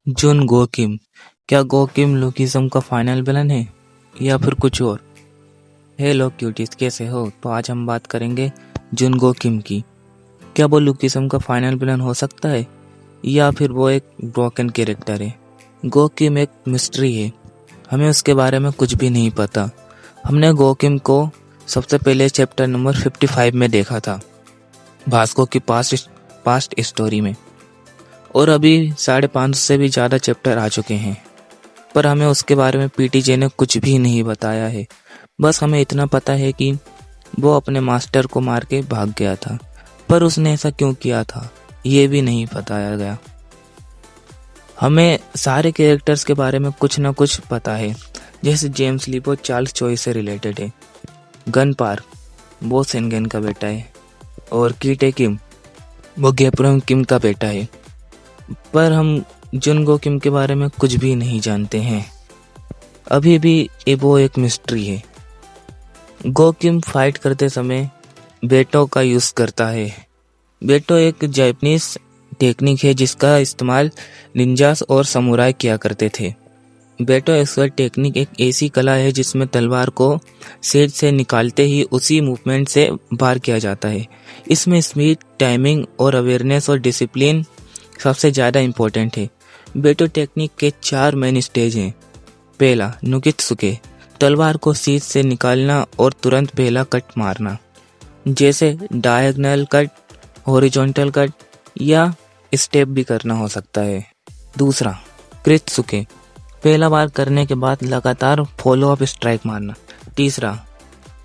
जुन गोकिम। क्या गोकिम लुकिज्म का final villain है या फिर कुछ और? हेलो क्यूटीज, कैसे हो? तो आज हम बात करेंगे जुन गोकिम की। क्या वो लुकिज्म का फाइनल विलन हो सकता है या फिर वो एक ब्रोकन कैरेक्टर है? गोकिम एक मिस्ट्री है, हमें उसके बारे में कुछ भी नहीं पता। हमने गोकिम को सबसे पहले चैप्टर नंबर 55 में देखा था, भास्को की पास्ट स्टोरी में, और अभी 550 से भी ज़्यादा चैप्टर आ चुके हैं, पर हमें उसके बारे में पीटीजे ने कुछ भी नहीं बताया है। बस हमें इतना पता है कि वो अपने मास्टर को मार के भाग गया था, पर उसने ऐसा क्यों किया था ये भी नहीं बताया गया। हमें सारे कैरेक्टर्स के बारे में कुछ ना कुछ पता है, जैसे जेम्स ली वो चार्ल्स चॉय से रिलेटेड है, गन पार्क वो सेनगन का बेटा है, और कीटे किम वो गेब्रम किम का बेटा है। पर हम जुन गोकिम के बारे में कुछ भी नहीं जानते हैं, अभी भी वो एक मिस्ट्री है। गोकिम फाइट करते समय बेटो का यूज़ करता है। बेटो एक जापानीज टेक्निक है जिसका इस्तेमाल निंजास और समुराई किया करते थे। बेटो एक्सपर्ट टेक्निक एक ऐसी कला है जिसमें तलवार को सेज से निकालते ही उसी मूवमेंट से बार किया जाता है। इसमें स्पीड, टाइमिंग और अवेयरनेस और डिसिप्लिन सबसे ज़्यादा इम्पोर्टेंट है। बेटो टेक्निक के 4 मेन स्टेज हैं। पहला नुकित्सुके, तलवार को सीध से निकालना और तुरंत पहला कट मारना, जैसे डायगोनल कट, हॉरिजॉन्टल कट या स्टेप भी करना हो सकता है। दूसरा क्रित्सुके, पहला बार करने के बाद लगातार फॉलो अप स्ट्राइक मारना। तीसरा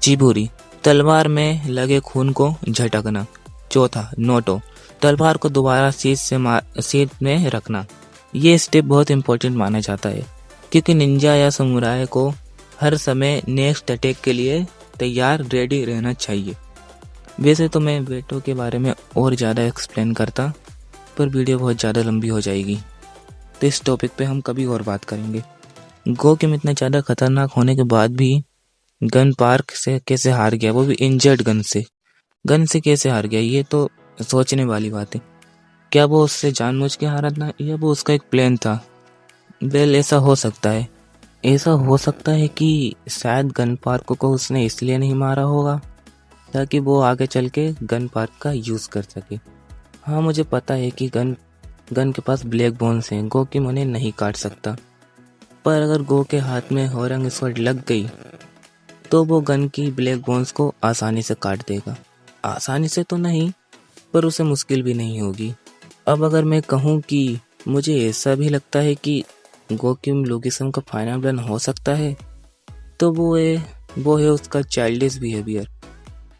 चिबुरी, तलवार में लगे खून को झटकना। चौथा नोटो, तलवार को दोबारा सीध में रखना। ये स्टेप बहुत इंपॉर्टेंट माना जाता है क्योंकि निंजा या समुराई को हर समय नेक्स्ट अटैक के लिए तैयार रेडी रहना चाहिए। वैसे तो मैं बेटो के बारे में और ज़्यादा एक्सप्लेन करता, पर वीडियो बहुत ज़्यादा लंबी हो जाएगी, तो इस टॉपिक पे हम कभी और बात करेंगे। गोकिम इतना ज़्यादा खतरनाक होने के बाद भी गन पार्क से कैसे हार गया, वो भी इंजर्ड गन से कैसे हार गया, ये तो सोचने वाली बात है। क्या वो उससे जानबूझ के हारा था या वो उसका एक प्लान था? वेल, ऐसा हो सकता है। ऐसा हो सकता है कि शायद गन पार्क को उसने इसलिए नहीं मारा होगा ताकि वो आगे चल के गन पार्क का यूज़ कर सके। हाँ, मुझे पता है कि गन के पास ब्लैक बोन्स हैं, गोकिम उन्हें नहीं काट सकता, पर अगर गो के हाथ में होरंग स्वॉर्ड लग गई तो वो गन की ब्लैक बोन्स को आसानी से काट देगा। आसानी से तो नहीं, पर उसे मुश्किल भी नहीं होगी। अब अगर मैं कहूँ कि मुझे ऐसा भी लगता है कि गोकिम लुकिज्म का फाइनल विलन हो सकता है, तो वो है उसका चाइल्डिश बिहेवियर।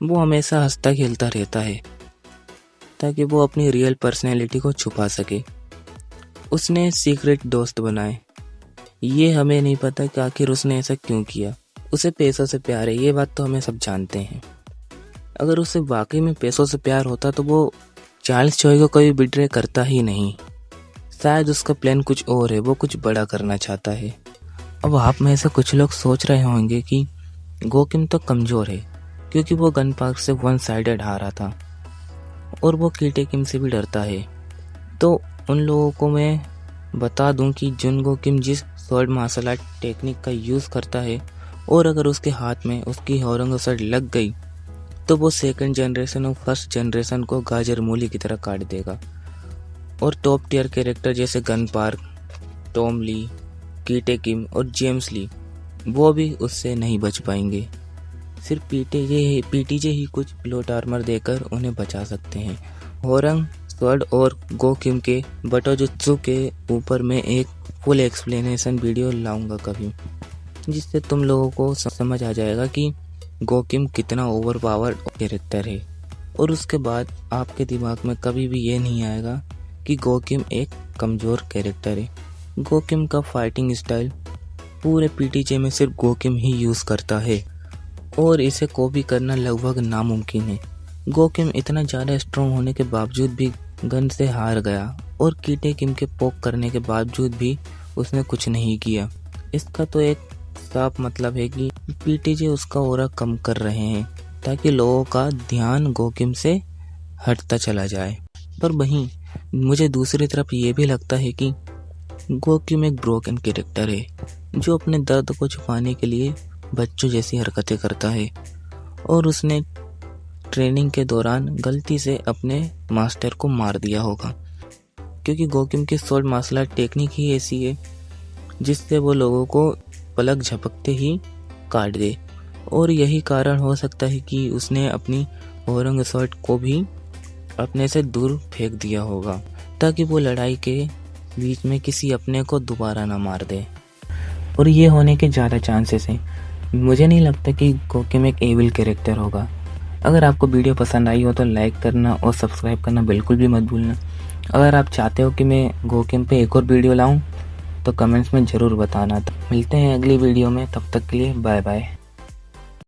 वो हमेशा हंसता खेलता रहता है ताकि वो अपनी रियल पर्सनैलिटी को छुपा सके। उसने सीक्रेट दोस्त बनाए, ये हमें नहीं पता कि आखिर उसने ऐसा क्यों किया। उसे पैसों से प्यार है, ये बात तो हमें सब जानते हैं। अगर उसे वाकई में पैसों से प्यार होता तो वो चार्ल्स चॉय को कभी बिट्रे करता ही नहीं। शायद उसका प्लान कुछ और है, वो कुछ बड़ा करना चाहता है। अब आप में से कुछ लोग सोच रहे होंगे कि गोकिम तो कमज़ोर है क्योंकि वो गन पार्क से वन साइडेड हारा था और वो कीटे किम से भी डरता है। तो उन लोगों को मैं बता दूं कि जुन गोकिम जिस स्वॉर्ड मार्शल आर्ट टेक्निक का यूज़ करता है, और अगर उसके हाथ में उसकी होरंग स्वॉर्ड लग गई तो वो सेकंड जनरेशन और फर्स्ट जनरेशन को गाजर मूली की तरह काट देगा। और टॉप टियर कैरेक्टर जैसे gun park, Tom Lee, Kite किम और जेम्स ली, वो भी उससे नहीं बच पाएंगे। सिर्फ पीटीजे ही कुछ प्लॉट आर्मर देकर उन्हें बचा सकते हैं। होरंग स्वॉर्ड और गोकिम के बटोजुत्सु के ऊपर मैं एक फुल एक्सप्लेनेशन वीडियो लाऊंगा कभी, जिससे तुम लोगों को समझ आ जाएगा कि गोकिम कितना ओवर पावर्ड कैरेक्टर है। और उसके बाद आपके दिमाग में कभी भी ये नहीं आएगा कि गोकिम एक कमज़ोर कैरेक्टर है। गोकिम का फाइटिंग स्टाइल पूरे पीटीजे में सिर्फ गोकिम ही यूज़ करता है और इसे कॉपी करना लगभग नामुमकिन है। गोकिम इतना ज़्यादा स्ट्रॉन्ग होने के बावजूद भी गन से हार गया और कीटे किम के पोक करने के बावजूद भी उसने कुछ नहीं किया। इसका तो एक साफ मतलब है कि पीटीजे उसका ऑरा कम कर रहे हैं ताकि लोगों का ध्यान गोकिम से हटता चला जाए। पर वहीं मुझे दूसरी तरफ ये भी लगता है कि गोक्यूम एक ब्रोकन कैरेक्टर है जो अपने दर्द को छुपाने के लिए बच्चों जैसी हरकतें करता है और उसने ट्रेनिंग के दौरान गलती से अपने मास्टर को मार दिया होगा, क्योंकि गोक्यूम की स्वॉर्ड मार्शल आर्ट टेक्निक ही ऐसी है जिससे वो लोगों को पलक झपकते ही काट दे। और यही कारण हो सकता है कि उसने अपनी औरंग स्वॉर्ड को भी अपने से दूर फेंक दिया होगा ताकि वो लड़ाई के बीच में किसी अपने को दोबारा ना मार दे। और ये होने के ज़्यादा चांसेस हैं। मुझे नहीं लगता कि गोक्यूम एक एविल कैरेक्टर होगा। अगर आपको वीडियो पसंद आई हो तो लाइक करना और सब्सक्राइब करना बिल्कुल भी मत भूलना। अगर आप चाहते हो कि मैं गोक्यूम पे एक और वीडियो लाऊं तो कमेंट्स में ज़रूर बताना। तो मिलते हैं अगली वीडियो में, तब तक के लिए बाय बाय।